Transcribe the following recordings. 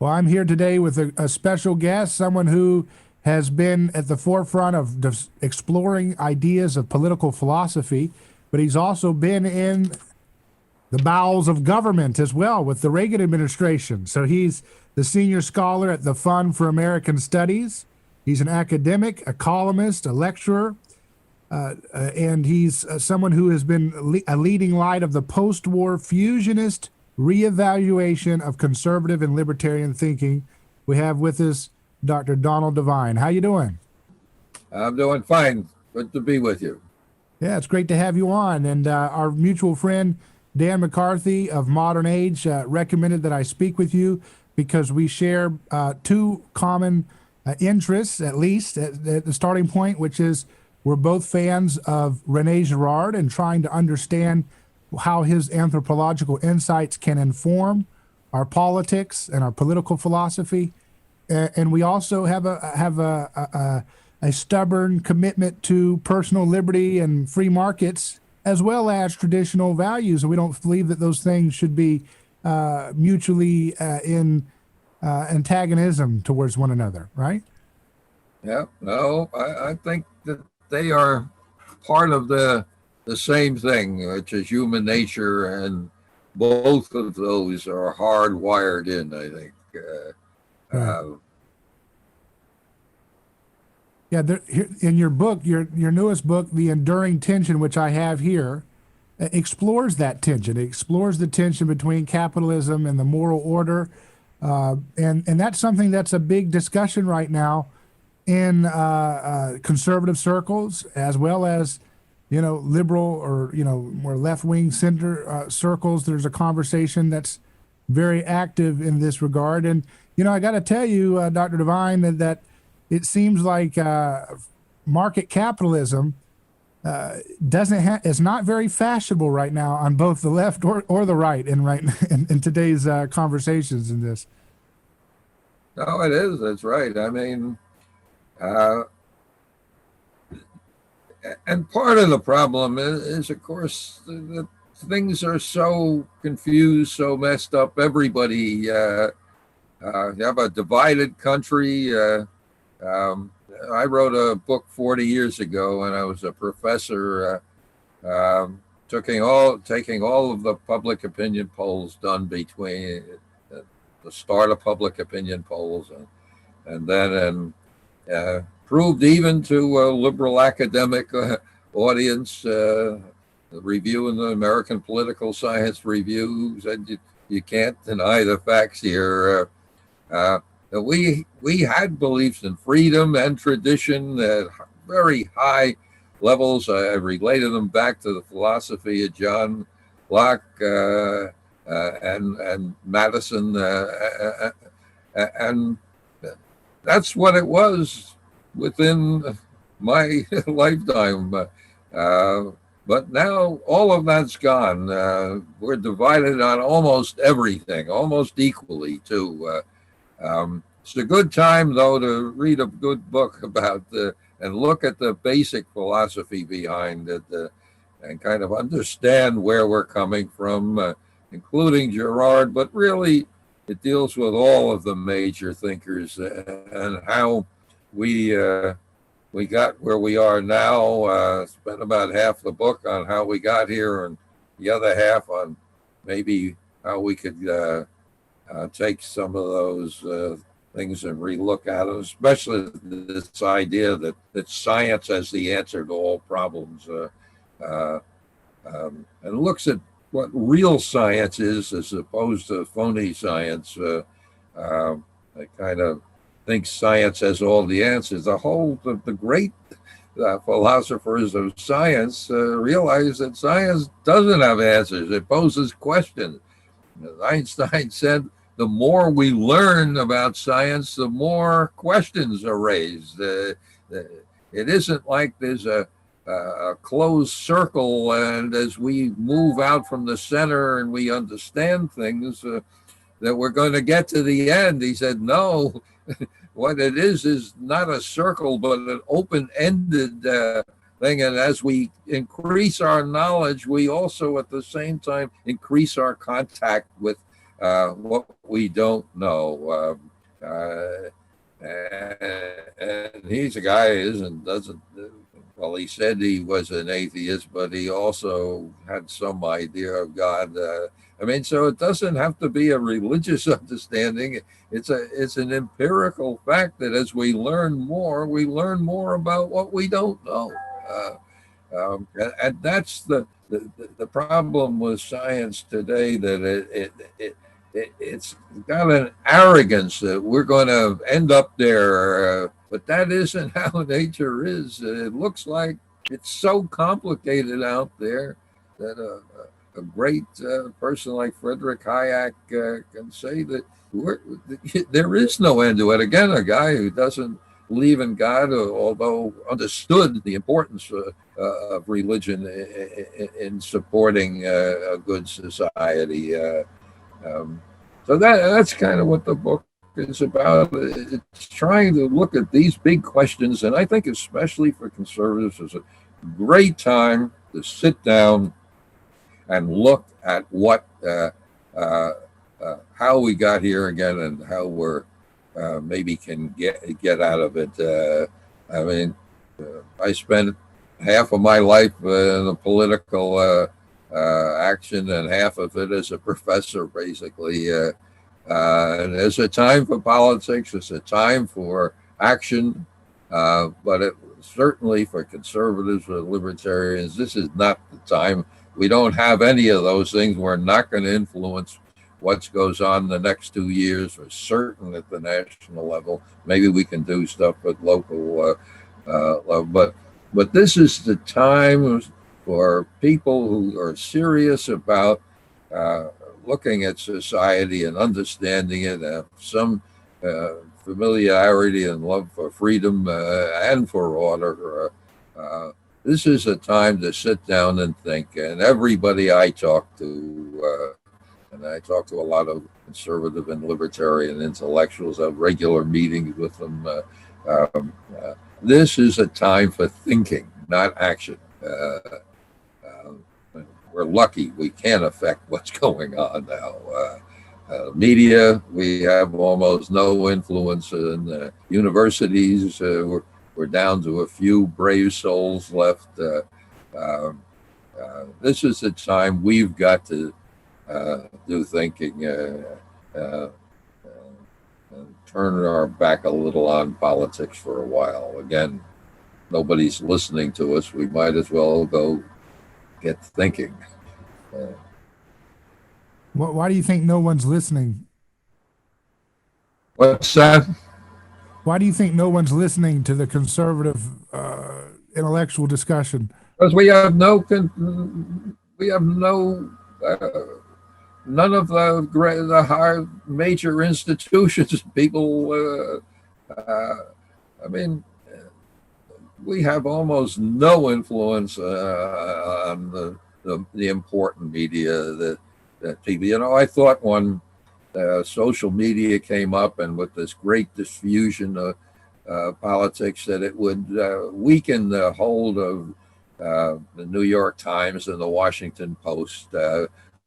Well, I'm here today with a special guest, someone who has been at the forefront of exploring ideas of political philosophy, but he's also been in the bowels of government as well with the Reagan administration. So he's the senior scholar at the Fund for American Studies. He's an academic, a columnist, a lecturer, and he's someone who has been a leading light of the post-war fusionist reevaluation of conservative and libertarian thinking. We have with us Dr. Donald Devine. How you doing? I'm doing fine. Good to be with you. Yeah, it's great to have you on. And our mutual friend Dan McCarthy of Modern Age recommended that I speak with you because we share two common interests, at least at the starting point, which is we're both fans of Rene Girard and trying to understand how his anthropological insights can inform our politics and our political philosophy. And we also have a stubborn commitment to personal liberty and free markets, as well as traditional values. And we don't believe that those things should be mutually in antagonism towards one another, right? Yeah, no, I think that they are part of the same thing, which is human nature, and both of those are hardwired in, I think. Right. Yeah, in your book, your newest book, The Enduring Tension, which I have here, explores that tension. It explores the tension between capitalism and the moral order. And that's something that's a big discussion right now in conservative circles, as well as, liberal or, more left-wing center circles. There's a conversation that's very active in this regard. And, I got to tell you, Dr. Devine, that it seems like market capitalism is not very fashionable right now on both the left or the right in today's conversations in this. No, it is. That's right. I mean, and part of the problem is of course, that things are so confused, so messed up. Everybody, you have a divided country. I wrote a book 40 years ago when I was a professor, taking all of the public opinion polls done between the start of public opinion polls and then proved even to a liberal academic audience, the review in the American Political Science Review said you can't deny the facts here. We had beliefs in freedom and tradition at very high levels. I related them back to the philosophy of John Locke and Madison, and that's what it was within my lifetime. But now all of that's gone. We're divided on almost everything, almost equally too. It's a good time, though, to read a good book about and look at the basic philosophy behind it and kind of understand where we're coming from, including Girard, but really it deals with all of the major thinkers and how we got where we are now. Spent about half the book on how we got here and the other half on maybe how we could take some of those things and relook at it, especially this idea that science has the answer to all problems, and looks at what real science is as opposed to phony science. I kind of think science has all the answers. The great philosophers of science realize that science doesn't have answers. It poses questions. Einstein said, the more we learn about science, the more questions are raised. It isn't like there's a closed circle, and as we move out from the center and we understand things, that we're going to get to the end. He said, no, what it is not a circle, but an open-ended thing. And as we increase our knowledge, we also at the same time increase our contact with what we don't know. And he's a guy who doesn't. Well, he said he was an atheist, but he also had some idea of God. I mean, so it doesn't have to be a religious understanding. It's an empirical fact that as we learn more about what we don't know. And that's the problem with science today, that it's got an arrogance that we're going to end up there, but that isn't how nature is. It looks like it's so complicated out there that a great person like Frederick Hayek can say that there is no end to it. Again, a guy who doesn't believe in God, although understood the importance of religion in supporting a good society. So that's kind of what the book is about. It's trying to look at these big questions, and I think especially for conservatives, it's a great time to sit down and look at what how we got here again, and how we're maybe can get out of it. I mean, I spent half of my life in a political action, and half of it as a professor, basically. And there's a time for politics, there's a time for action, but certainly for conservatives or libertarians, this is not the time. We don't have any of those things. We're not going to influence what goes on the next 2 years, for certain, at the national level. Maybe we can do stuff at local level, but this is the time for people who are serious about looking at society and understanding it, have some familiarity and love for freedom and for order. This is a time to sit down and think. And everybody I talk to, and I talk to a lot of conservative and libertarian intellectuals, I have regular meetings with them. This is a time for thinking, not action. We're lucky we can't affect what's going on now. Media, we have almost no influence in universities. We're down to a few brave souls left. This is the time we've got to do thinking and turn our back a little on politics for a while. Again, nobody's listening to us. We might as well go get thinking. Why do you think no one's listening? What's that? Why do you think no one's listening to the conservative intellectual discussion? Because we have no none of the high major institutions. People, I mean, we have almost no influence on the important media that people. I thought when social media came up, and with this great diffusion of politics, that it would weaken the hold of the New York Times and the Washington Post.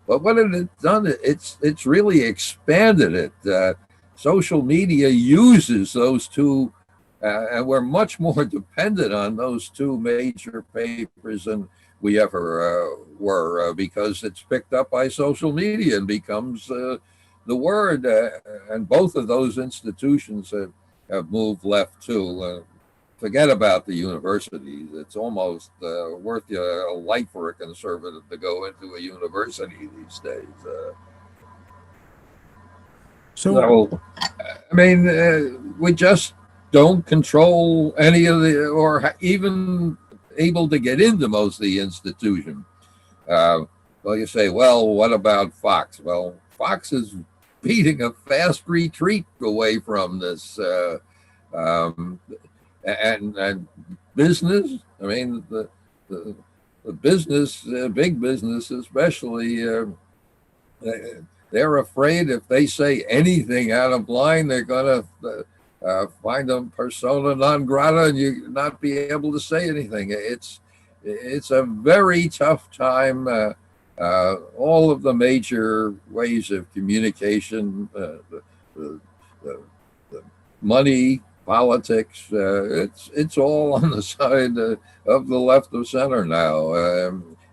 But what it has done, it's really expanded it. Social media uses those two. And we're much more dependent on those two major papers than we ever were, because it's picked up by social media and becomes the word. And both of those institutions have moved left too. Forget about the universities. It's almost worth a life for a conservative to go into a university these days. So, I mean, we just don't control any of the, or even able to get into most of the institution. Well, you say, well, what about Fox? Well, Fox is beating a fast retreat away from this. And business, I mean, the business, big business especially, they're afraid if they say anything out of line, they're going to find them persona non grata, and you not be able to say anything. It's a very tough time all of the major ways of communication, the, the, the money, politics, it's all on the side of the left of center now.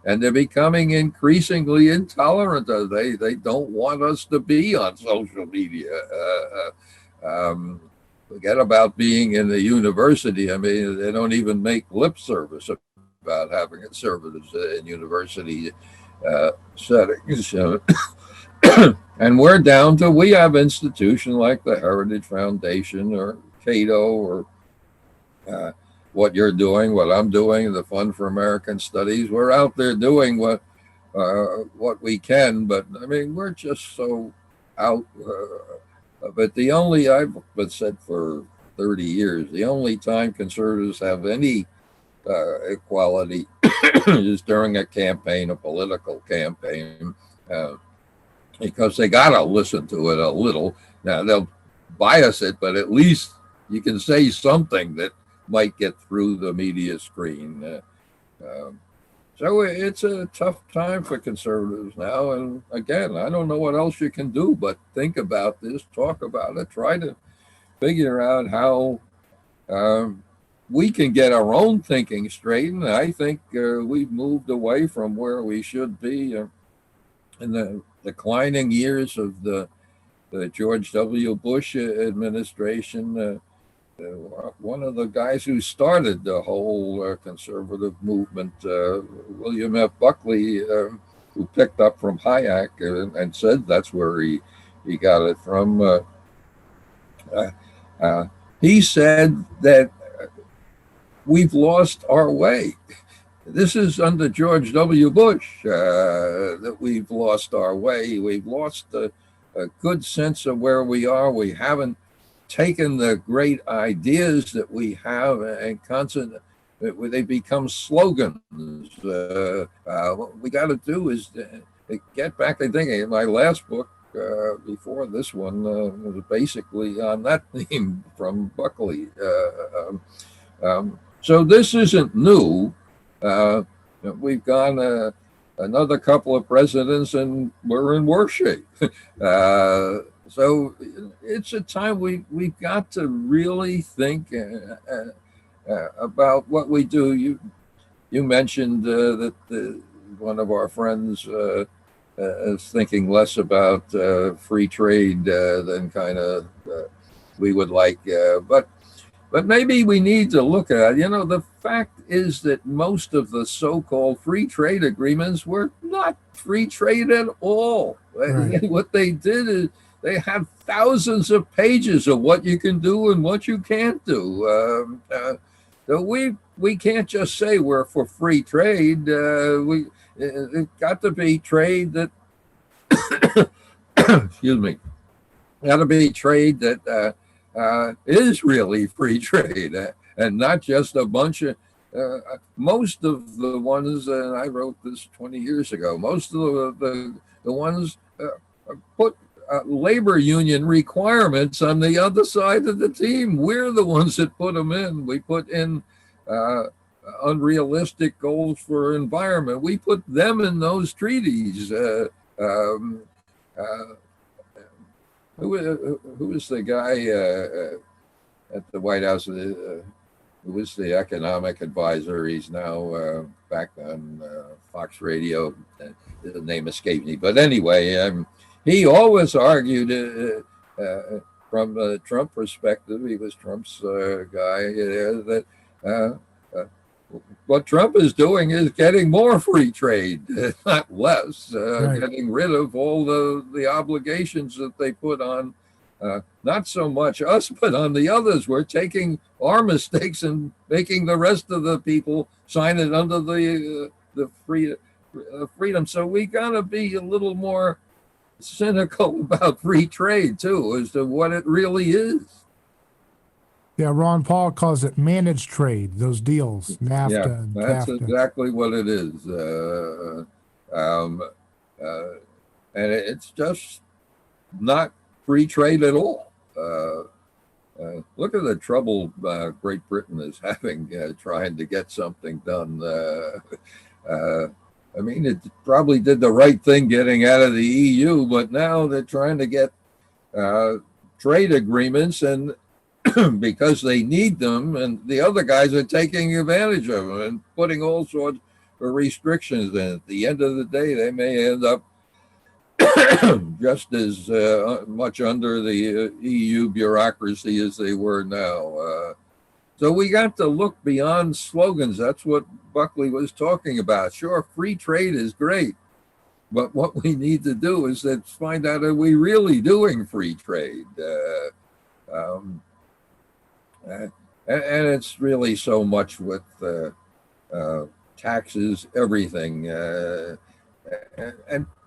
And they're becoming increasingly intolerant. They don't want us to be on social media. Forget about being in the university. I mean, they don't even make lip service about having conservatives in university settings. And we're down to, we have institutions like the Heritage Foundation or Cato or what you're doing, what I'm doing, the Fund for American Studies. We're out there doing what we can, but I mean, we're just so out. But the only, I've been said for 30 years, the only time conservatives have any equality is during a campaign, a political campaign, because they got to listen to it a little. Now, they'll bias it, but at least you can say something that might get through the media screen. So it's a tough time for conservatives now. And again, I don't know what else you can do but think about this, talk about it, try to figure out how we can get our own thinking straight. And I think we've moved away from where we should be in the declining years of the George W. Bush administration. One of the guys who started the whole conservative movement, William F. Buckley, who picked up from Hayek and said that's where he got it from. He said that we've lost our way. This is under George W. Bush that we've lost our way. We've lost a good sense of where we are. We haven't taken the great ideas that we have and they become slogans. What we got to do is get back to thinking. My last book before this one was basically on that theme from Buckley. So this isn't new. We've gone another couple of presidents and we're in worse shape. So it's a time we've got to really think about what we do. You mentioned that one of our friends is thinking less about free trade than kind of we would like. But maybe we need to look at it. The fact is that most of the so-called free trade agreements were not free trade at all. Right. What they did is they have thousands of pages of what you can do and what you can't do. So we can't just say we're for free trade. It's got to be trade that, excuse me, got to be trade that is really free trade and not just a bunch of, most of the ones, and I wrote this 20 years ago, most of the ones put labor union requirements on the other side of the team. We're the ones that put them in. We put in unrealistic goals for environment. We put them in those treaties. Who was the guy at the White House who was the economic advisor? He's now back on Fox Radio. The name escaped me. But anyway, he always argued from the Trump perspective, he was Trump's guy, that what Trump is doing is getting more free trade, not less, right. Getting rid of all the obligations that they put on, not so much us, but on the others. We're taking our mistakes and making the rest of the people sign it under the freedom. So we got to be a little more cynical about free trade too, as to what it really is. Yeah, Ron Paul calls it managed trade, those deals, NAFTA. Yeah, and that's CAFTA. exactly what it is. And it's just not free trade at all. Look at the trouble Great Britain is having trying to get something done. I mean, it probably did the right thing getting out of the EU, but now they're trying to get uh, trade agreements, and because they need them, and the other guys are taking advantage of them and putting all sorts of restrictions in. At the end of the day, they may end up just as much under the EU bureaucracy as they were now. So we got to look beyond slogans. That's what Buckley was talking about. Sure, free trade is great, but what we need to do is that find out, are we really doing free trade? Um, and it's really so much with taxes, everything. And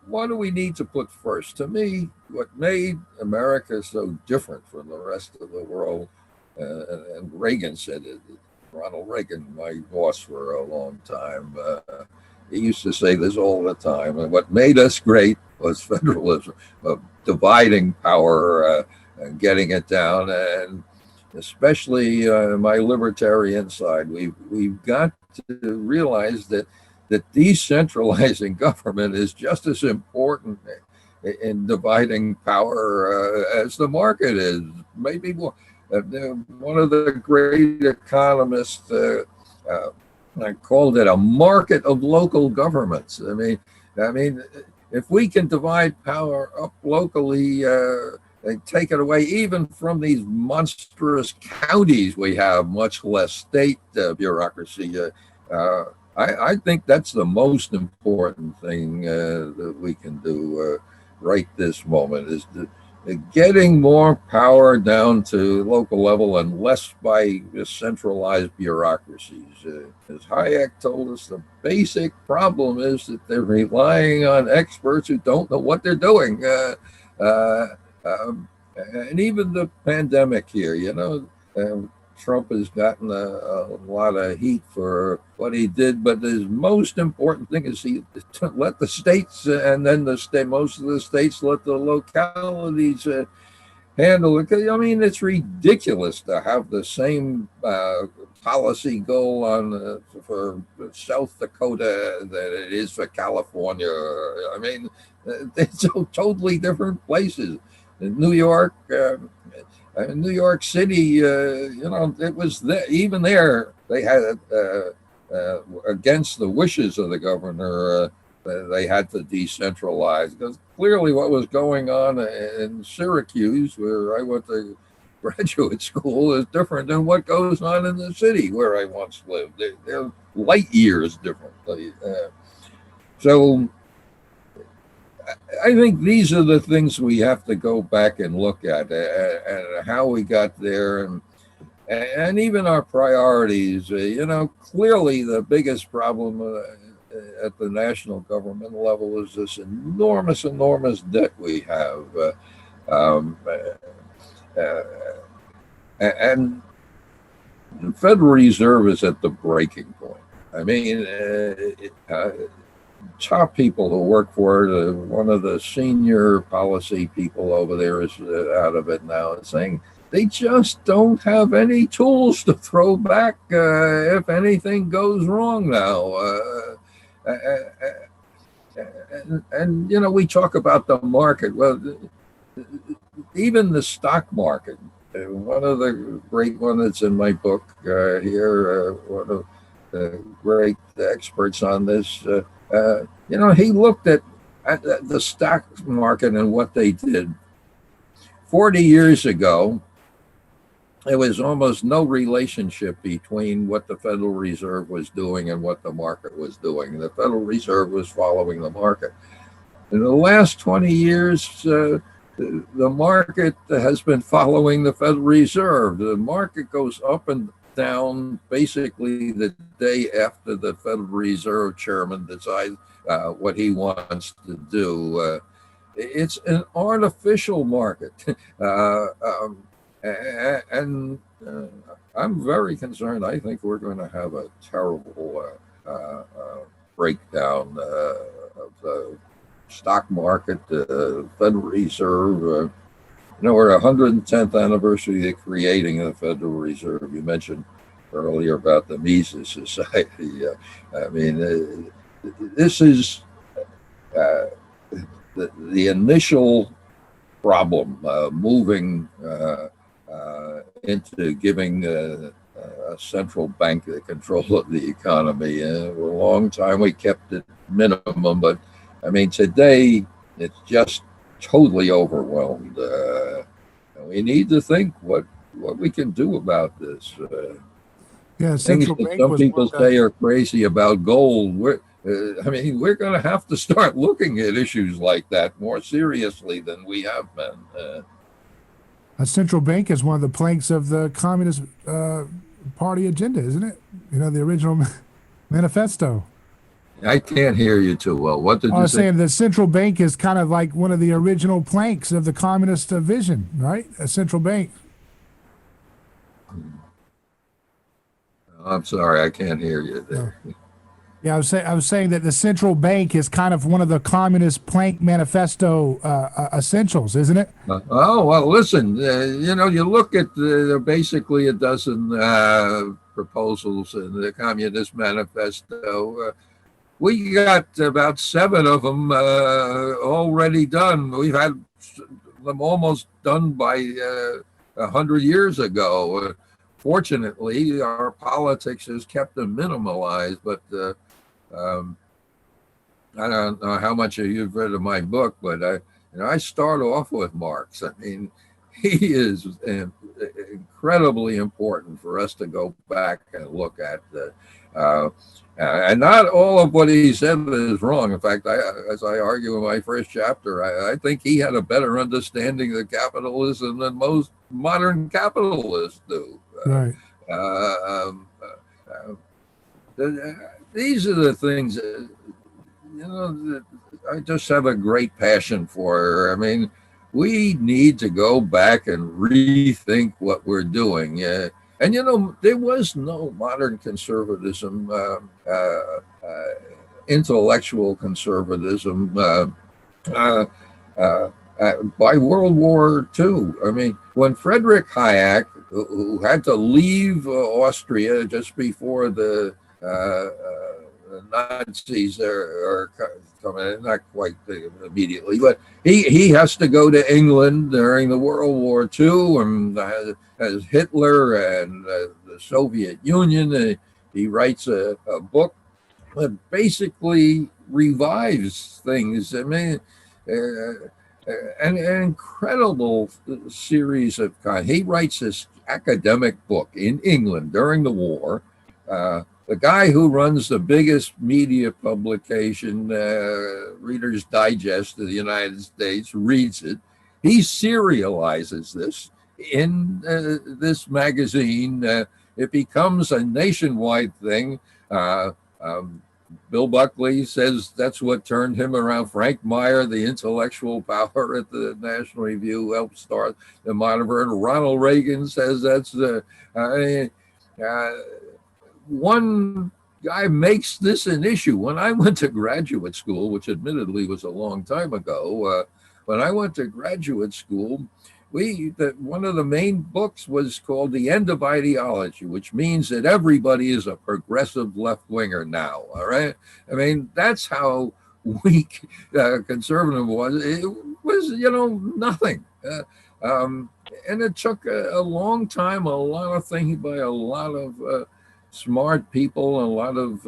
what do we need to put first? To me, what made America so different from the rest of the world, and Reagan said it, Ronald Reagan, my boss for a long time, he used to say this all the time. And what made us great was federalism, dividing power, and getting it down. And especially my libertarian side, we've got to realize that decentralizing government is just as important in dividing power as the market is, maybe more. One of the great economists called it a market of local governments. I mean, if we can divide power up locally, and take it away even from these monstrous counties we have, much less state bureaucracy. I think that's the most important thing that we can do right this moment, is getting more power down to local level and less by centralized bureaucracies. As Hayek told us, the basic problem is that they're relying on experts who don't know what they're doing. And even the pandemic here, Trump has gotten a lot of heat for what he did, but his most important thing is he let the states, and then most of the states let the localities handle it. I mean, it's ridiculous to have the same policy goal on for South Dakota that it is for California. I mean, they're so totally different places. In New York City, it was even there. They had against the wishes of the governor, they had to decentralize, because clearly what was going on in Syracuse, where I went to graduate school, is different than what goes on in the city where I once lived. They're light years different. So I think these are the things we have to go back and look at, and how we got there, and even our priorities. Clearly the biggest problem at the national government level is this enormous debt we have. And the Federal Reserve is at the breaking point. I mean, top people who work for it, one of the senior policy people over there is out of it now and saying they just don't have any tools to throw back if anything goes wrong now. And we talk about the market. Well, even the stock market, one of the great one that's in my book here, one of the great experts on this, he looked at the stock market and what they did. 40 years ago, there was almost no relationship between what the Federal Reserve was doing and what the market was doing. The Federal Reserve was following the market. In the last 20 years, the market has been following the Federal Reserve. The market goes up and down basically the day after the Federal Reserve chairman decides what he wants to do. It's an artificial market. And I'm very concerned. I think we're going to have a terrible breakdown of the stock market, the Federal Reserve. We're 110th anniversary of creating the Federal Reserve. You mentioned earlier about the Mises Society. this is uh, the initial problem, moving into giving a central bank the control of the economy. For a long time, we kept it minimum, but I mean, today it's just totally overwhelmed. We need to think what we can do about this. Yeah, Things central that bank some was one people of the say are crazy about gold. I mean, we're going to have to start looking at issues like that more seriously than we have been. a central bank is one of the planks of the Communist Party agenda, isn't it? You know, the original manifesto. I can't hear you too well. What did I you was say? saying the central bank is kind of like one of the original planks of the communist vision, right? A central bank. I'm sorry, I can't hear you No. there. Yeah, I was saying that the central bank is kind of one of the communist plank manifesto essentials, isn't it? Oh, well, listen, you know, you look at basically a dozen proposals in the Communist Manifesto. We got about seven of them already done. We've had them almost done by 100 years ago. Fortunately, our politics has kept them minimalized, but um, I don't know how much of you've read of my book, but I start off with Marx. I mean, he is incredibly important for us to go back and look at. And not all of what he said is wrong. In fact, as I argue in my first chapter, I think he had a better understanding of capitalism than most modern capitalists do. Right. These are the things that, you know, that I just have a great passion for. I mean, we need to go back and rethink what we're doing. And, you know, there was no modern conservatism, intellectual conservatism uh, by World War II. I mean, when Friedrich Hayek, who had to leave Austria just before the Nazis are coming, not quite immediately, but he has to go to England during the World War II, and as Hitler and the Soviet Union, he writes a book that basically revives things. I mean, an incredible series of he writes this academic book in England during the war. The guy who runs the biggest media publication, Reader's Digest of the United States, reads it. He serializes this in this magazine. It becomes a nationwide thing. Bill Buckley says that's what turned him around. Frank Meyer, the intellectual power at the National Review, helped start the modern version. Ronald Reagan says that's the. One guy makes this an issue. When I went to graduate school, which admittedly was a long time ago, when I went to graduate school, one of the main books was called The End of Ideology, which means that everybody is a progressive left-winger now, all right? I mean, that's how weak conservative was. It was, you know, nothing. And it took a long time, a lot of thinking by a lot of smart people, a lot of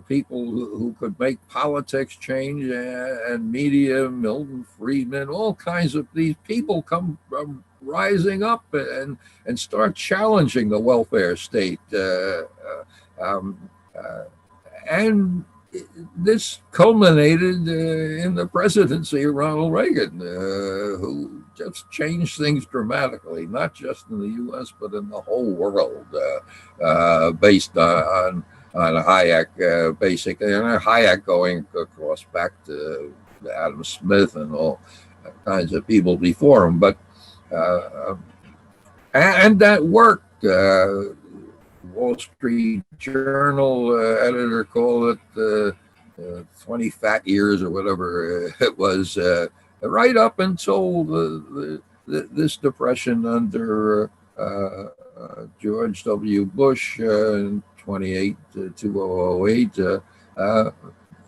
people who could make politics change, and media, Milton Friedman, all kinds of these people come rising up and start challenging the welfare state. And this culminated in the presidency of Ronald Reagan, who just changed things dramatically, not just in the U.S., but in the whole world, based on Hayek, basically, and Hayek going across back to Adam Smith and all kinds of people before him. But and that worked. Wall Street Journal editor called it 20 fat years or whatever it was, right up until this depression under George W. Bush in 2008 to 2008.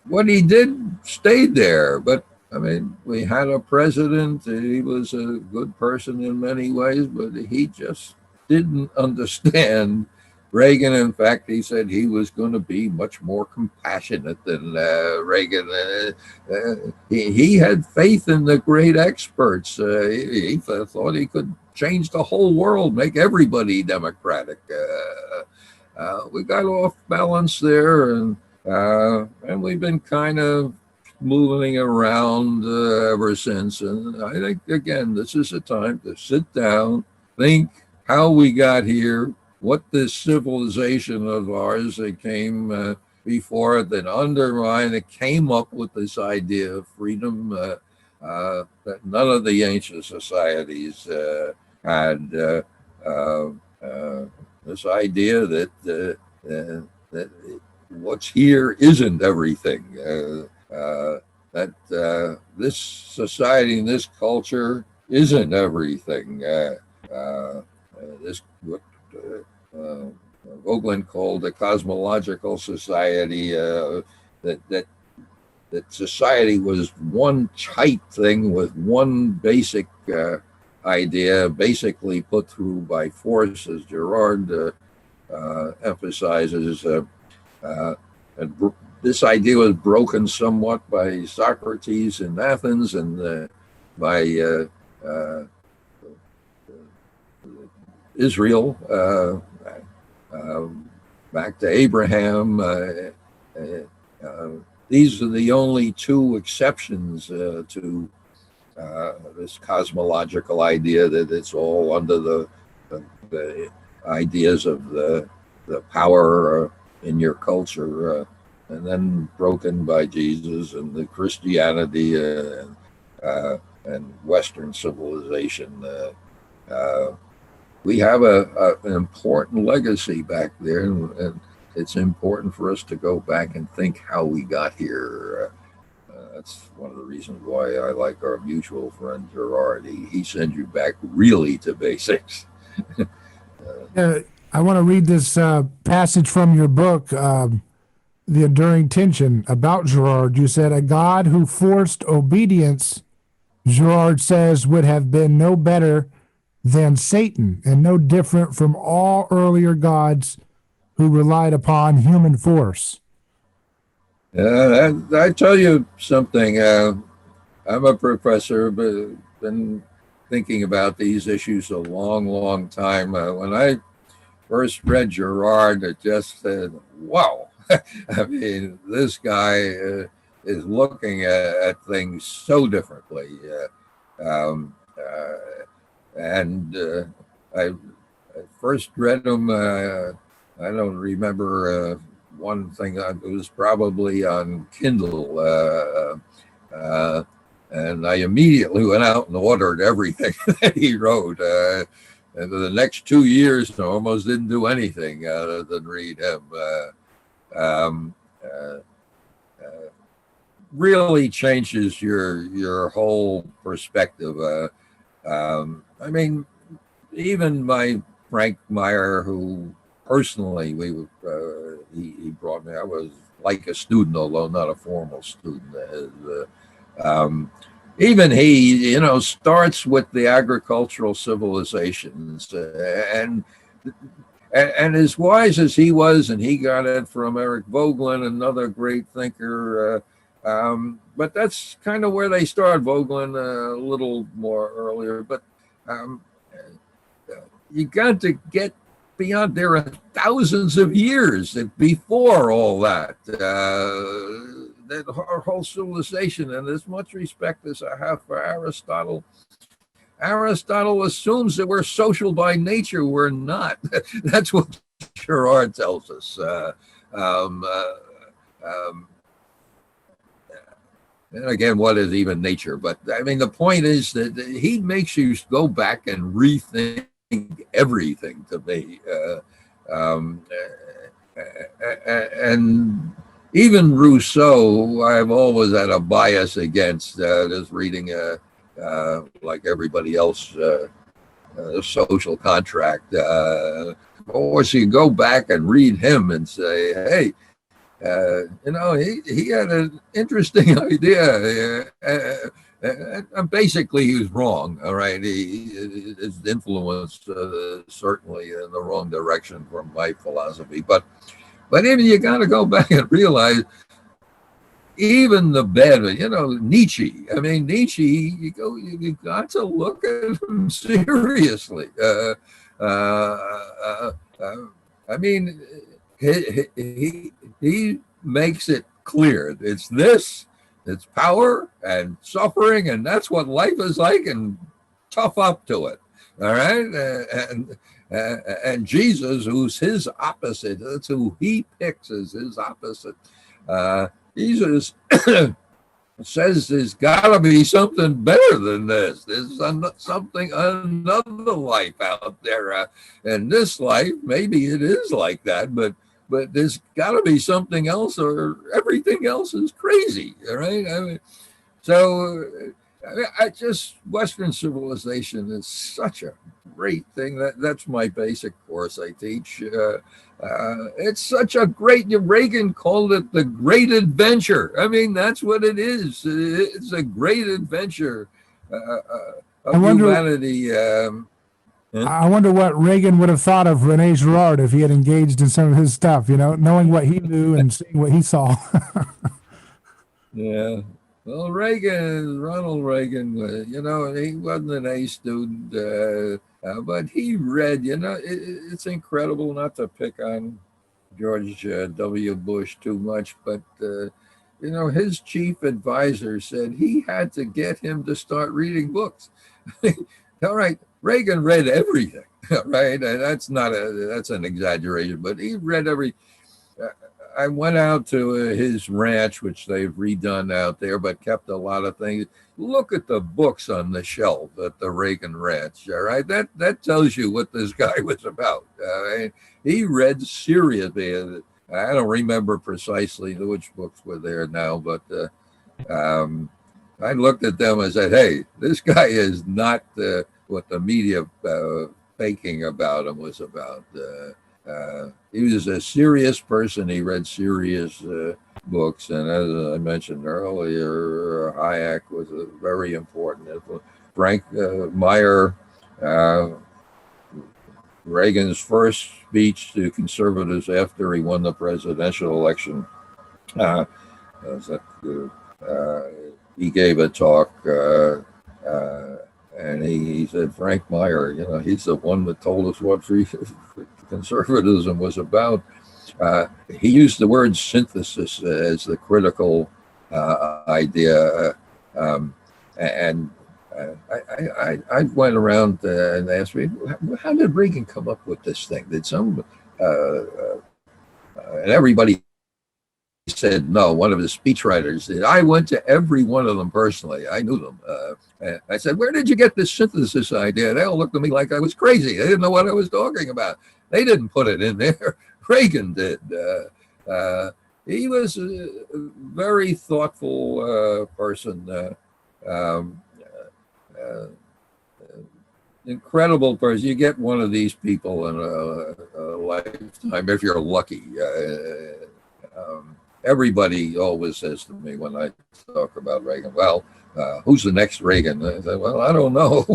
what he did stayed there. But I mean, we had a president. He was a good person in many ways, but he just didn't understand Reagan. In fact, he said he was going to be much more compassionate than Reagan. He had faith in the great experts. He thought he could change the whole world, make everybody democratic. We got off balance there, and we've been kind of moving around ever since. And I think, again, this is a time to sit down, think how we got here, what this civilization of ours that came before it that undermined it, came up with this idea of freedom that none of the ancient societies had. This idea that what's here isn't everything. That this society and this culture isn't everything. This what Vogelin called a cosmological society. That society was one tight thing with one basic idea, basically put through by force, as Girard emphasizes. And this idea was broken somewhat by Socrates in Athens and by Israel, back to Abraham. These are the only two exceptions to this cosmological idea that it's all under the ideas of the power in your culture, and then broken by Jesus and the Christianity and Western civilization. We have an important legacy back there, and it's important for us to go back and think how we got here. That's one of the reasons why I like our mutual friend Girard. He sends you back really to basics. I want to read this passage from your book, The Enduring Tension, about Girard. You said, a God who forced obedience, Girard says, would have been no better than Satan and no different from all earlier gods who relied upon human force. I tell you something. I'm a professor, but been thinking about these issues a long, long time. When I first read Girard, it just said, wow. I mean, this guy is looking at things so differently. And I first read him, I don't remember one thing, it was probably on Kindle. And I immediately went out and ordered everything that he wrote. And for the next 2 years, I almost didn't do anything other than read him. Really changes your whole perspective. I mean, even my Frank Meyer, who personally he brought me, I was like a student, although not a formal student. Even he, starts with the agricultural civilizations, and as wise as he was, and he got it from Eric Vogelin, another great thinker. But that's kind of where they start. Vogelin a little more earlier, but you got to get beyond. There are thousands of years before all that. That our whole civilization, and as much respect as I have for Aristotle assumes that we're social by nature. We're not. That's what Girard tells us. And again, what is even nature? But I mean, the point is that he makes you go back and rethink everything to me. And even Rousseau, I've always had a bias against just reading, like everybody else, a social contract. Or so you go back and read him and say, hey, He had an interesting idea. And basically, he was wrong. All right, his influence certainly in the wrong direction from my philosophy. But even you got to go back and realize even the bad, Nietzsche. I mean, Nietzsche. You got to look at him seriously. I mean, he makes it clear it's power and suffering, and that's what life is like, and tough up to it. All right, and Jesus, who's his opposite, that's who he picks as his opposite. Jesus says there's got to be something better than this. There's another life out there. And this life, maybe it is like that, but there's got to be something else, or everything else is crazy. All right. Western civilization is such a great thing. That's my basic course I teach. It's such a great, Reagan called it the great adventure. I mean, that's what it is. It's a great adventure of humanity. I wonder what Reagan would have thought of Rene Girard if he had engaged in some of his stuff, knowing what he knew and seeing what he saw. Yeah. Well, Ronald Reagan, he wasn't an A student, but he read, it's incredible, not to pick on George W. Bush too much, but, his chief advisor said he had to get him to start reading books. All right, Reagan read everything, right? That's an exaggeration, but he read I went out to his ranch, which they've redone out there, but kept a lot of things. Look at the books on the shelf at the Reagan Ranch. All right, that tells you what this guy was about. He read seriously. I don't remember precisely which books were there now, but I looked at them and said, "Hey, this guy is not what the media faking about him was about." He was a serious person. He read serious books, and as I mentioned earlier, Hayek was a very important influence. Frank Meyer, Reagan's first speech to conservatives after he won the presidential election, he gave a talk, and he said, Frank Meyer, he's the one that told us what free conservatism was about. He used the word synthesis as the critical idea, and I went around and asked me, how did Reagan come up with this thing? Did and everybody said no. One of his speechwriters did. I went to every one of them personally. I knew them. And I said, where did you get this synthesis idea? They all looked at me like I was crazy. They didn't know what I was talking about. They didn't put it in there. Reagan did. He was a very thoughtful person. Incredible person. You get one of these people in a lifetime if you're lucky. Everybody always says to me when I talk about Reagan, well, who's the next Reagan? I said, well, I don't know.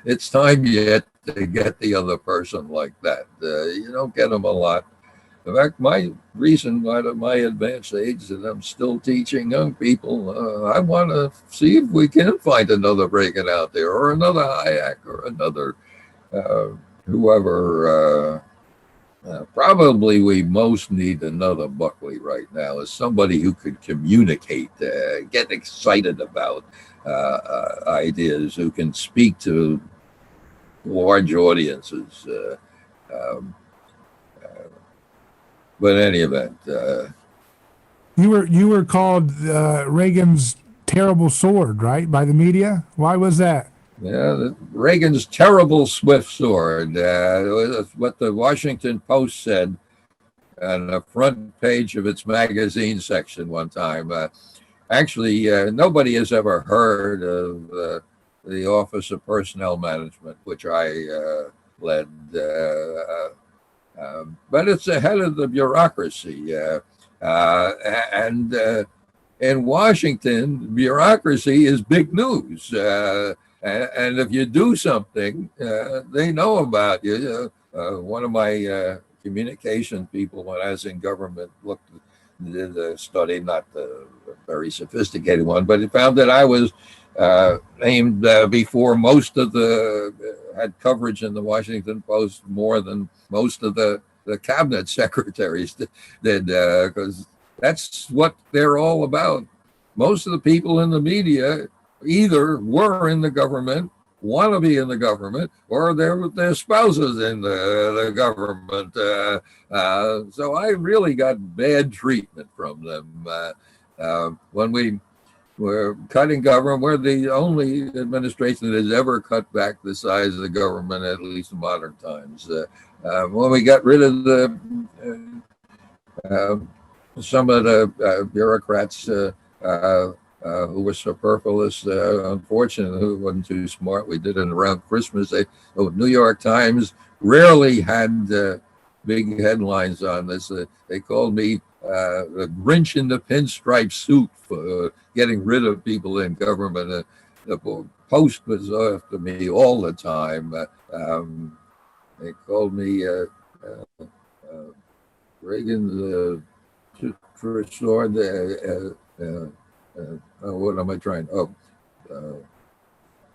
It's time yet to get the other person like that. You don't get them a lot. In fact, my reason why at my advanced age that I'm still teaching young people, I want to see if we can find another Reagan out there, or another Hayek, or another whoever. Probably we most need another Buckley right now, is somebody who could communicate, get excited about ideas, who can speak to large audiences. But in any event, you were called Reagan's terrible sword, right, by the media? Why was that? Yeah, Reagan's terrible swift sword. Was what the Washington Post said on the front page of its magazine section one time. Actually, nobody has ever heard of the Office of Personnel Management, which I led. But it's the head of the bureaucracy. And in Washington, bureaucracy is big news. And if you do something, they know about you. One of my communication people, when I was in government, did a study, not the very sophisticated one, but it found that I was named before most of had coverage in the Washington Post more than most of the cabinet secretaries did, because that's what they're all about. Most of the people in the media either were in the government, want to be in the government, or their spouses in the government. So I really got bad treatment from them. When we were cutting government, we're the only administration that has ever cut back the size of the government, at least in modern times. When we got rid of some of the bureaucrats who were superfluous, unfortunately, who wasn't too smart. We did it around Christmas. The New York Times rarely had big headlines on this. They called me the Grinch in the pinstripe suit for getting rid of people in government. The Post was after me all the time. They called me Reagan's sword. What am I trying? The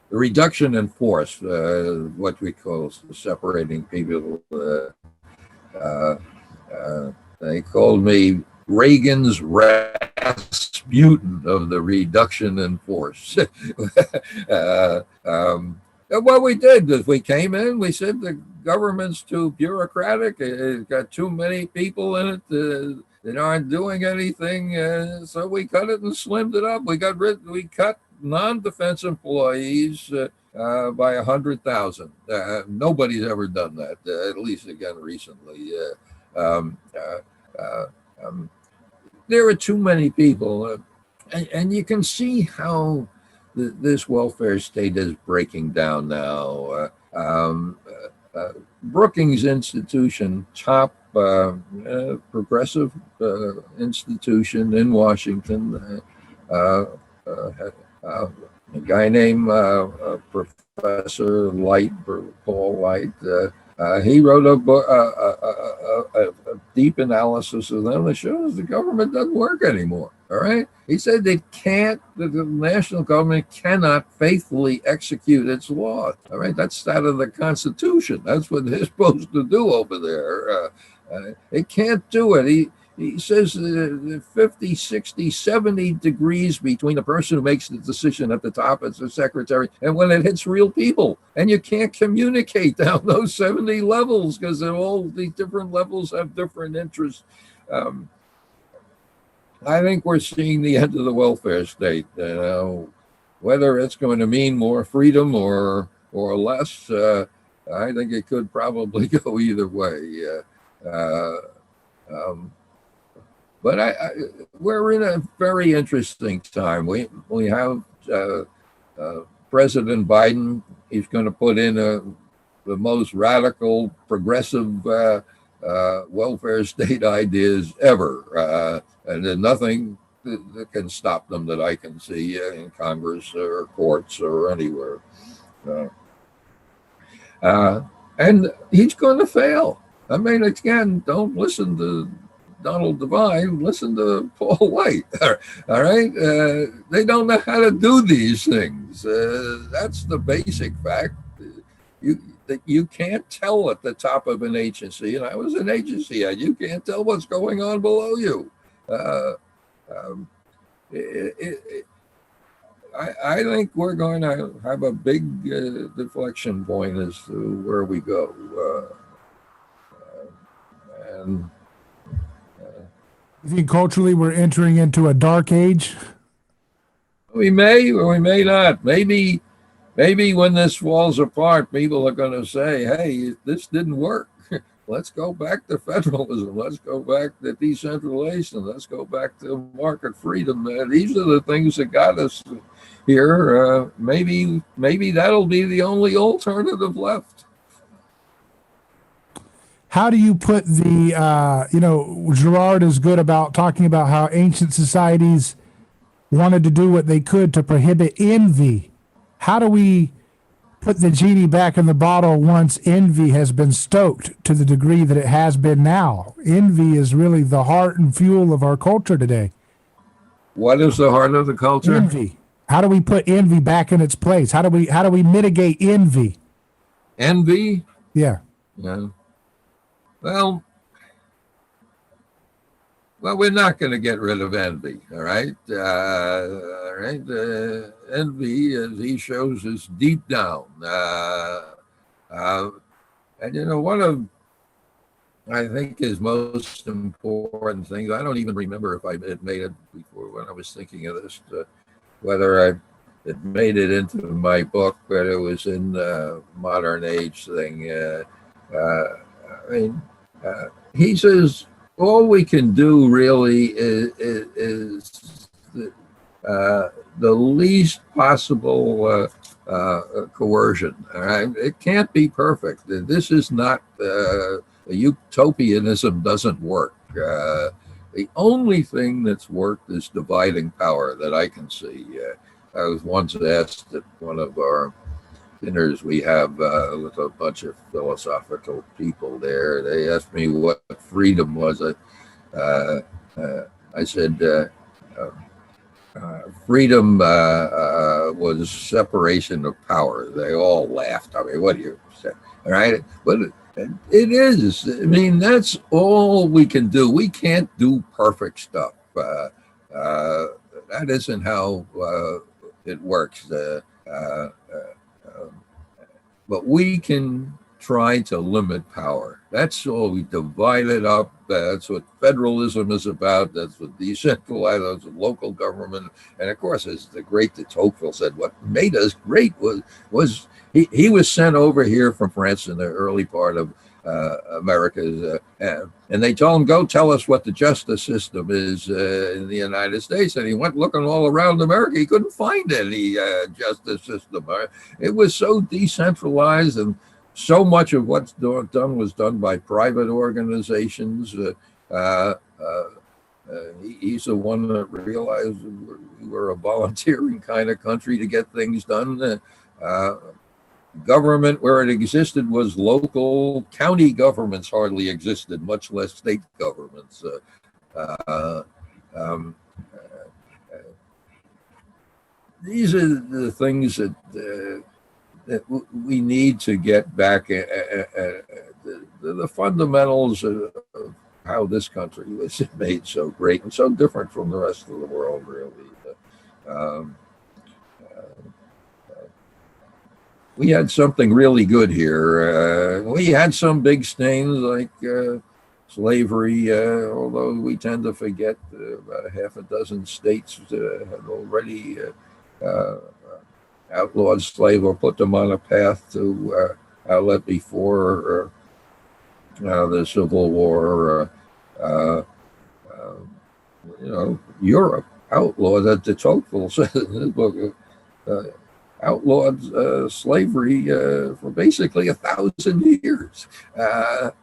reduction in force, what we call separating people. They called me Reagan's Rasputin of the reduction in force. What we did is we came in, we said the government's too bureaucratic, it's got too many people in it that aren't doing anything, so we cut it and slimmed it up. We cut non-defense employees by 100,000. Nobody's ever done that, at least again recently. There are too many people, and you can see how this welfare state is breaking down now. Brookings Institution, top progressive institution in Washington, a guy named Professor Light, Paul Light, he wrote a deep analysis of them that shows the government doesn't work anymore. All right. He said the national government cannot faithfully execute its laws. All right. That's out of the Constitution. That's what they're supposed to do over there. They can't do it. He says 50, 60, 70 degrees between the person who makes the decision at the top as the secretary and when it hits real people. And you can't communicate down those 70 levels because all these different levels have different interests. I think we're seeing the end of the welfare state. Whether it's going to mean more freedom or less, I think it could probably go either way. But we're in a very interesting time. We have President Biden. He's going to put in the most radical, progressive welfare state ideas ever, and there's nothing that can stop them that I can see in Congress or courts or anywhere. And he's going to fail. I mean, again, don't listen to Donald Devine, listen to Paul White. All right. They don't know how to do these things. That's the basic fact. You can't tell at the top of an agency, and I was an agency head, you can't tell what's going on below you. I think we're going to have a big deflection point as to where we go. And You think culturally we're entering into a dark age? we may or we may not. Maybe when this falls apart, people are going to say, hey, this didn't work. Let's go back to federalism. Let's go back to decentralization. Let's go back to market freedom. These are the things that got us here. Maybe that'll be the only alternative left. how do you put the, Girard is good about talking about how ancient societies wanted to do what they could to prohibit envy. How do we put the genie back in the bottle once envy has been stoked to the degree that it has been now? Envy is really the heart and fuel of our culture today. What is the heart of the culture? Envy. How do we put envy back in its place? How do we mitigate envy? Envy? Yeah. Yeah. Well, we're not going to get rid of envy, all right? All right. Envy, as he shows, is deep down. And one of, I think, his most important things, I don't even remember if I had made it before when I was thinking of this, whether I it made it into my book, but it was in the modern age thing. I mean, he says all we can do really is the least possible coercion. All right, it can't be perfect. This is not utopianism. Doesn't work. The only thing that's worked is dividing power that I can see. I was once asked at one of our dinners we have with a bunch of philosophical people there. They asked me what freedom was. I said freedom was separation of power. They all laughed. I mean, what do you say? All right, but it is. I mean, that's all we can do. We can't do perfect stuff. That isn't how it works. But we can try to limit power. That's all. We divide it up. That's what federalism is about. That's what decentralized, that's what local government. And of course, as the great de Tocqueville said, what made us great was he was sent over here from France in the early part of America, and they told him, go tell us what the justice system is in the United States. And he went looking all around America. He couldn't find any justice system. It was so decentralized, and so much of what's done was done by private organizations. He's the one that realized we were a volunteering kind of country to get things done. Government, where it existed, was local. County governments hardly existed, much less state governments. These are the things that we need to get back the fundamentals of how this country was made so great and so different from the rest of the world, really. We had something really good here. We had some big stains like slavery, although we tend to forget about a half a dozen states had already outlawed slave or put them on a path to outlet before the Civil War. Europe outlawed, that de Tocqueville said in his book, outlawed slavery for basically 1,000 years.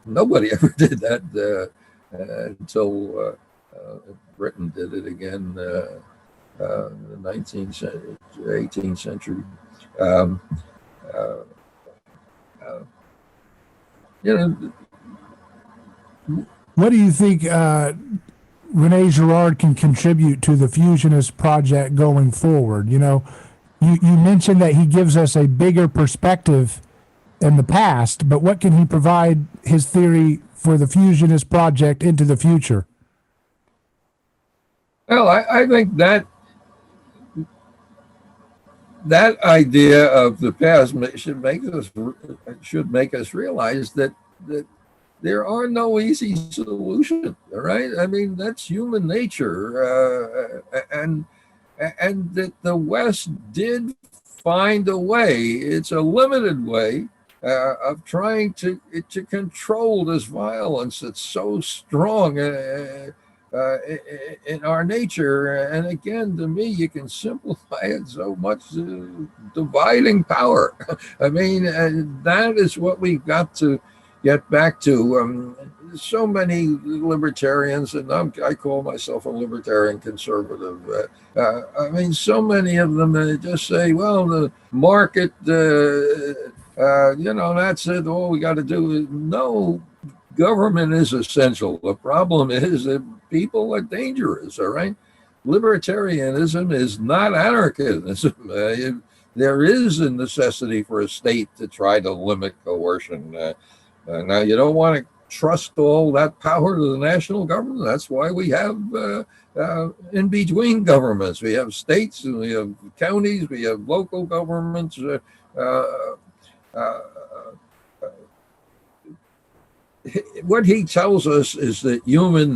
Nobody ever did that until Britain did it again in the 19th century, 18th century. What do you think Rene Girard can contribute to the Fusionist project going forward? You mentioned that he gives us a bigger perspective in the past, but what can he provide his theory for the Fusionist project into the future? Well, I think that idea of the past should make us realize that there are no easy solutions. All right, I mean, that's human nature, and that the West did find a way. It's a limited way of trying to control this violence that's so strong in our nature. And again, to me, you can simplify it so much: dividing power. I mean, that is what we've got to get back to so many libertarians, and I call myself a libertarian conservative. I mean, so many of them just say, well, the market, that's it. All we got to do is no. Government is essential. The problem is that people are dangerous, all right? Libertarianism is not anarchism. There is a necessity for a state to try to limit coercion. Now, you don't want to trust all that power to the national government. That's why we have in between governments. We have states, and we have counties, we have local governments. What he tells us is that human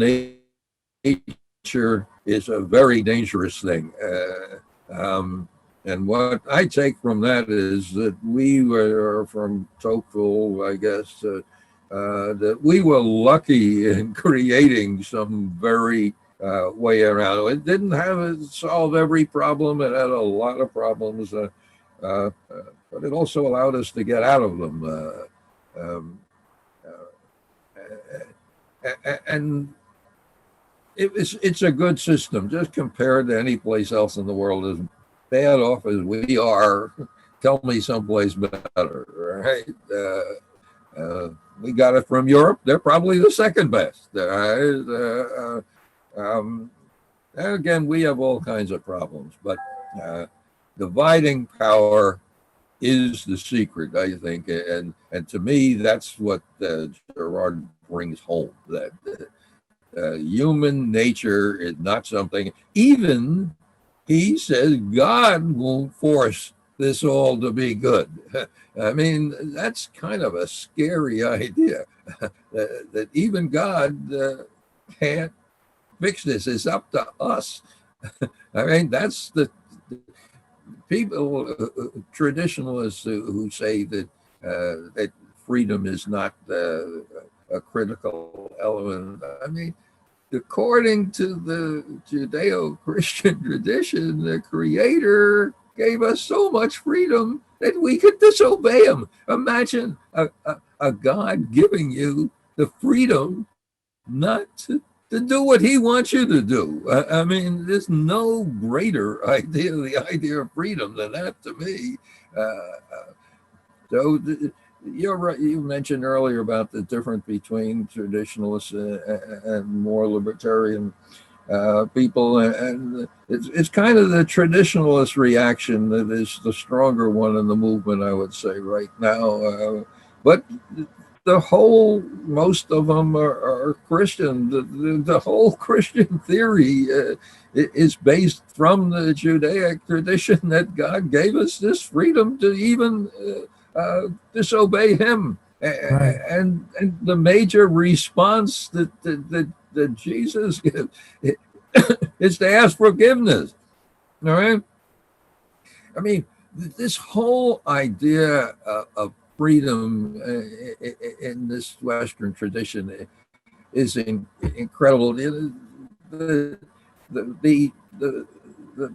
nature is a very dangerous thing. And what I take from that is that we were from Tocqueville, I guess, that we were lucky in creating some very way around it. It didn't solve every problem. It had a lot of problems, but it also allowed us to get out of them. And it's a good system, just compared to any place else in the world. As bad off as we are, tell me someplace better, right? We got it from Europe. They're probably the second best. Again, we have all kinds of problems, but dividing power is the secret, I think, and to me, that's what Girard brings home. That human nature is not something. Even he says God won't force this all to be good. I mean, that's kind of a scary idea. That even God can't fix this. It's up to us. I mean, that's the people, traditionalists who say that that freedom is not a critical element. I mean, according to the Judeo-Christian tradition, the Creator gave us so much freedom that we could disobey Him. Imagine a God giving you the freedom not to do what He wants you to do. I mean, there's no greater idea, the idea of freedom, than that to me. So you're right. You mentioned earlier about the difference between traditionalists and more libertarian people, and it's kind of the traditionalist reaction that is the stronger one in the movement, I would say, right now. But most of them are Christian. The whole Christian theory is based from the Judaic tradition that God gave us this freedom to even disobey Him. Right. And the major response that Jesus gives is to ask forgiveness. All right? I mean, this whole idea of freedom in this Western tradition is incredible. The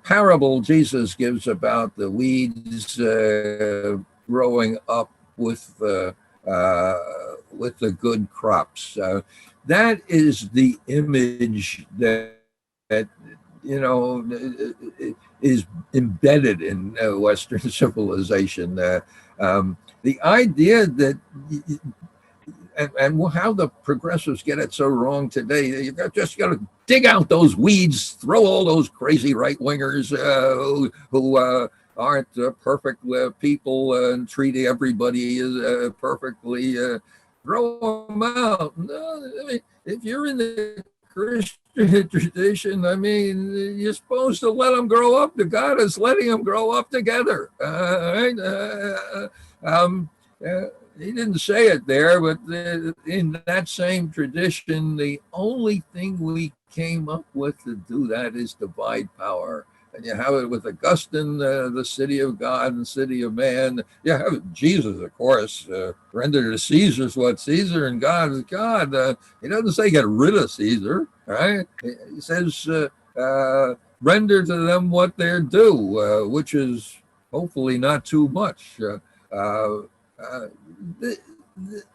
parable Jesus gives about the weeds growing up with the good crops, that is the image that is embedded in Western civilization. The idea that, and how the progressives get it so wrong today, you just got to dig out those weeds, throw all those crazy right-wingers who aren't perfect people and treat everybody perfectly, throw them out. No, I mean, if you're in the Christian tradition, I mean, you're supposed to let them grow up. The God is letting them grow up together. Right? He didn't say it there, but in that same tradition, the only thing we came up with to do that is divide power. And you have it with Augustine, the city of God and city of man. You have Jesus, of course, render to Caesar's what Caesar, and God is God. He doesn't say get rid of Caesar, right? He says render to them what they're due, which is hopefully not too much.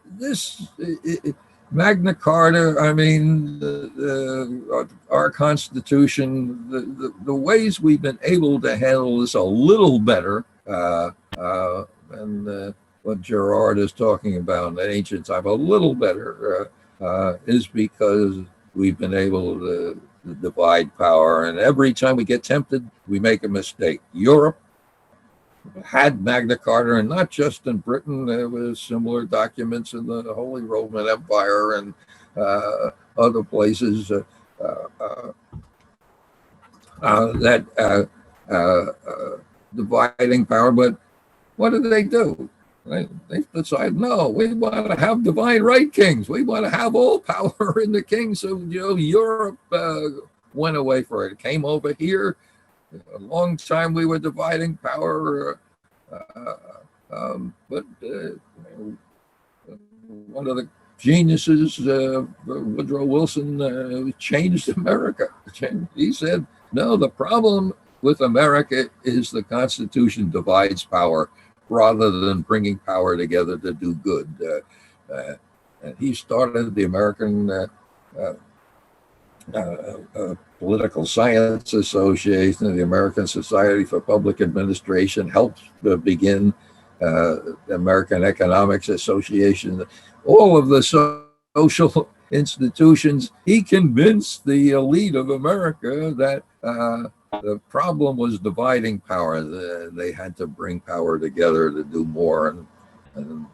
this Magna Carta, I mean, our Constitution, the ways we've been able to handle this a little better than what Girard is talking about in the ancient time, a little better, is because we've been able to divide power. And every time we get tempted, we make a mistake. Europe had Magna Carta, and not just in Britain. There was similar documents in the Holy Roman Empire and other places that dividing power. But what do? They decide, no, we want to have divine right kings. We want to have all power in the king. So, Europe went away for it. It came over here. A long time we were dividing power. But one of the geniuses, Woodrow Wilson, changed America. He said, no, the problem with America is the Constitution divides power rather than bringing power together to do good. And he started the American Political Science Association, the American Society for Public Administration, helped begin the American Economics Association, all of the social institutions. He convinced the elite of America that the problem was dividing power. They had to bring power together to do more. And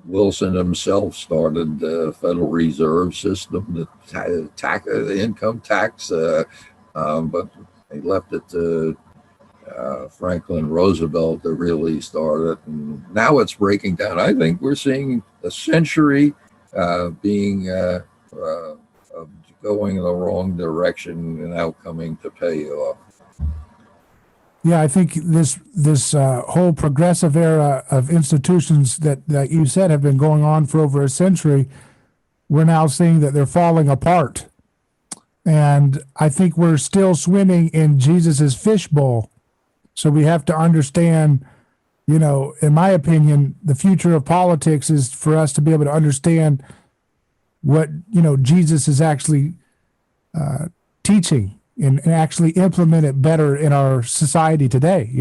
Wilson himself started the Federal Reserve System, the income tax, but he left it to Franklin Roosevelt to really start it. And now it's breaking down. I think we're seeing a century being going in the wrong direction and now coming to pay off. Yeah, I think this whole progressive era of institutions that you said have been going on for over a century, we're now seeing that they're falling apart. And I think we're still swimming in Jesus's fishbowl. So we have to understand, in my opinion, the future of politics is for us to be able to understand what, Jesus is actually teaching. And actually implement it better in our society today,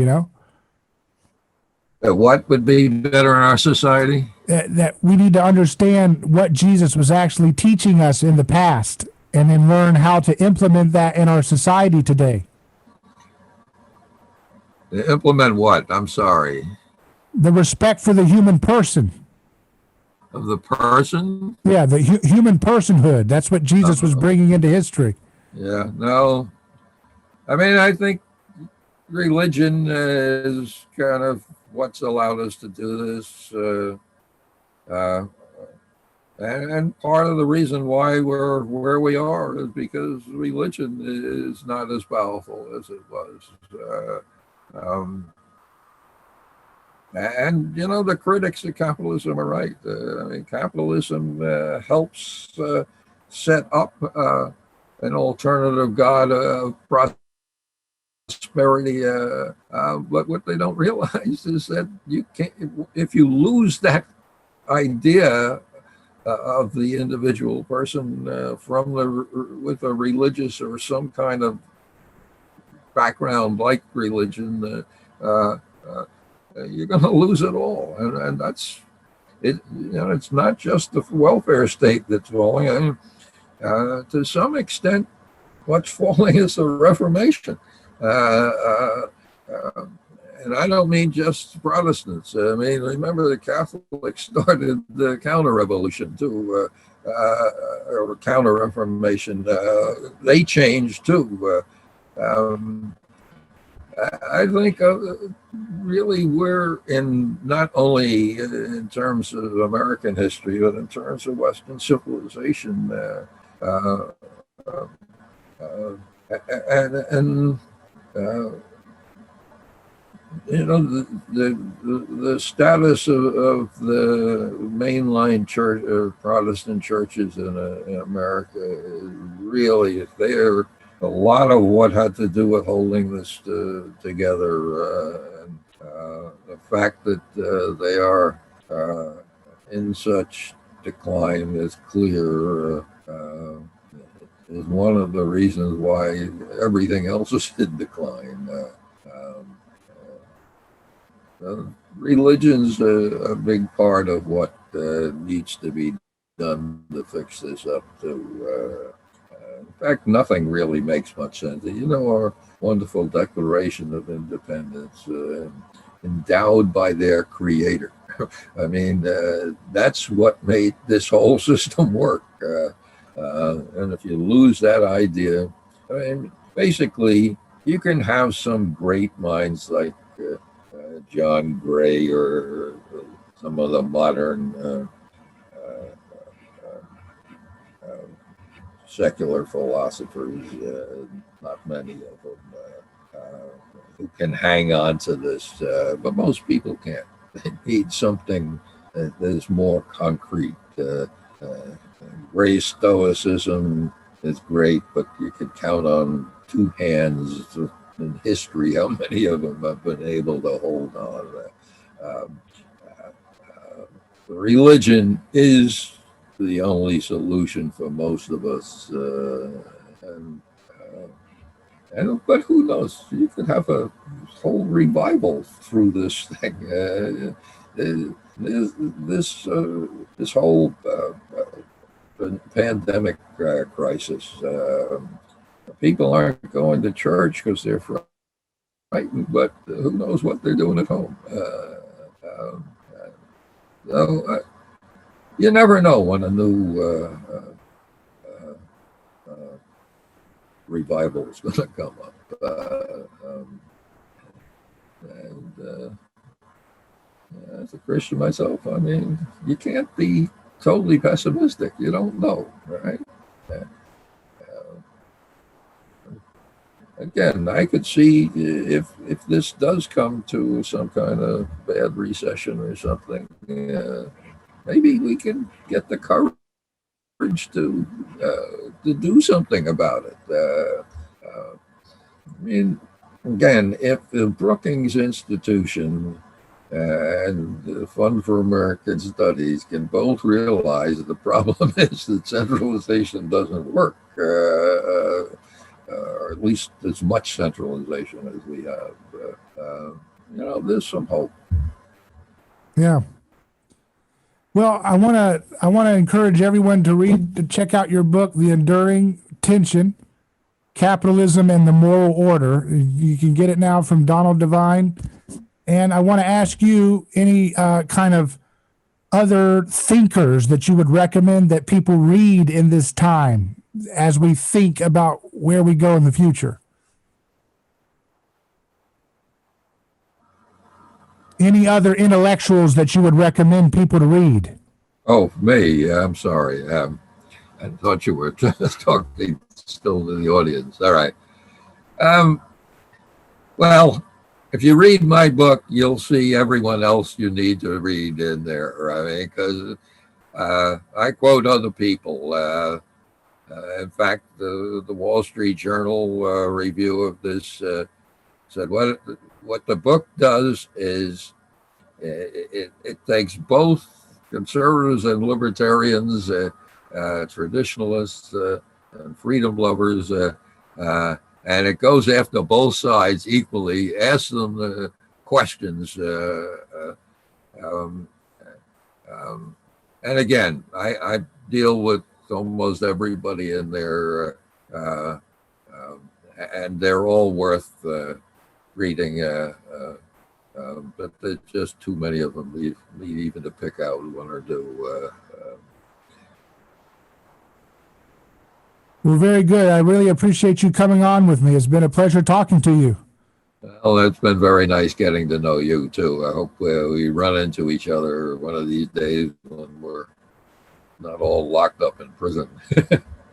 What would be better in our society? That we need to understand what Jesus was actually teaching us in the past and then learn how to implement that in our society today. Implement what? I'm sorry. The respect for the human person. Of the person? Yeah, the human personhood. That's what Jesus was bringing into history. Yeah, no. I mean, I think religion is kind of what's allowed us to do this. And part of the reason why we're where we are is because religion is not as powerful as it was. And, the critics of capitalism are right. I mean, capitalism helps set up an alternative God of prosperity. But what they don't realize is that you can't, if you lose that idea of the individual person with a religious or some kind of background like religion, you're going to lose it all. And that's it. It's not just the welfare state that's falling. I mean, to some extent, what's falling is the Reformation. And I don't mean just Protestants. I mean, remember the Catholics started the counter-revolution too, or counter-reformation. They changed too. I think really we're in, not only in terms of American history, but in terms of Western civilization. The status of the mainline church or Protestant churches in America is really, they're a lot of what had to do with holding this together. The fact that they are in such decline is clear, is one of the reasons why everything else is in decline. Religion's a big part of what needs to be done to fix this up. In fact, nothing really makes much sense. You know, our wonderful Declaration of Independence, endowed by their creator. I mean, that's what made this whole system work. And if you lose that idea, I mean, basically, you can have some great minds like John Gray or some of the modern secular philosophers, not many of them, who can hang on to this, but most people can't. They need something that is more concrete. Gray's Stoicism is great, but you could count on two hands in history how many of them have been able to hold on. Religion is the only solution for most of us, but who knows? You could have a whole revival through this thing. This whole pandemic crisis. People aren't going to church because they're frightened, but who knows what they're doing at home. So you never know when a new revival is going to come up. As a Christian myself, I mean, you can't be totally pessimistic. You don't know, right? Again, I could see if this does come to some kind of bad recession or something, maybe we can get the courage to do something about it. I mean, again, if the Brookings Institution and the Fund for American Studies can both realize the problem is that centralization doesn't work, or at least as much centralization as we have. There's some hope. Yeah. Well, I want to encourage everyone to check out your book, The Enduring Tension: Capitalism and the Moral Order. You can get it now from Donald Devine. And I want to ask you any kind of other thinkers that you would recommend that people read in this time as we think about where we go in the future. Any other intellectuals that you would recommend people to read? Oh, me. I'm sorry. I thought you were talking still to the audience. All right. Well, if you read my book, you'll see everyone else you need to read in there. I mean, because I quote other people. In fact, the Wall Street Journal review of this said what the book does is it takes both conservatives and libertarians, traditionalists and freedom lovers, and it goes after both sides equally, asks them questions. And again, I deal with almost everybody in there, and they're all worth reading. But there's just too many of them. Need even to pick out one or two. Well, very good. I really appreciate you coming on with me. It's been a pleasure talking to you. Well, it's been very nice getting to know you, too. I hope we run into each other one of these days when we're not all locked up in prison.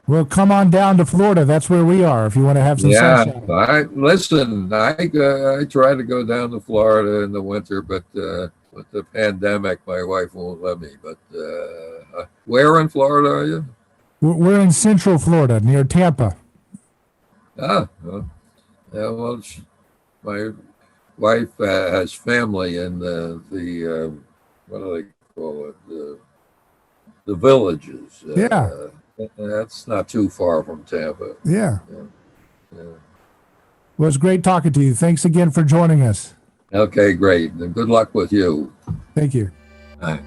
Well, come on down to Florida. That's where we are if you want to have some sunshine. I try to go down to Florida in the winter, but with the pandemic, my wife won't let me. But where in Florida are you? We're in Central Florida, near Tampa. Well, my wife has family in the what do they call it? the villages. Yeah. That's not too far from Tampa. Yeah. Yeah. Well, it's great talking to you. Thanks again for joining us. Okay, great. And good luck with you. Thank you. Bye.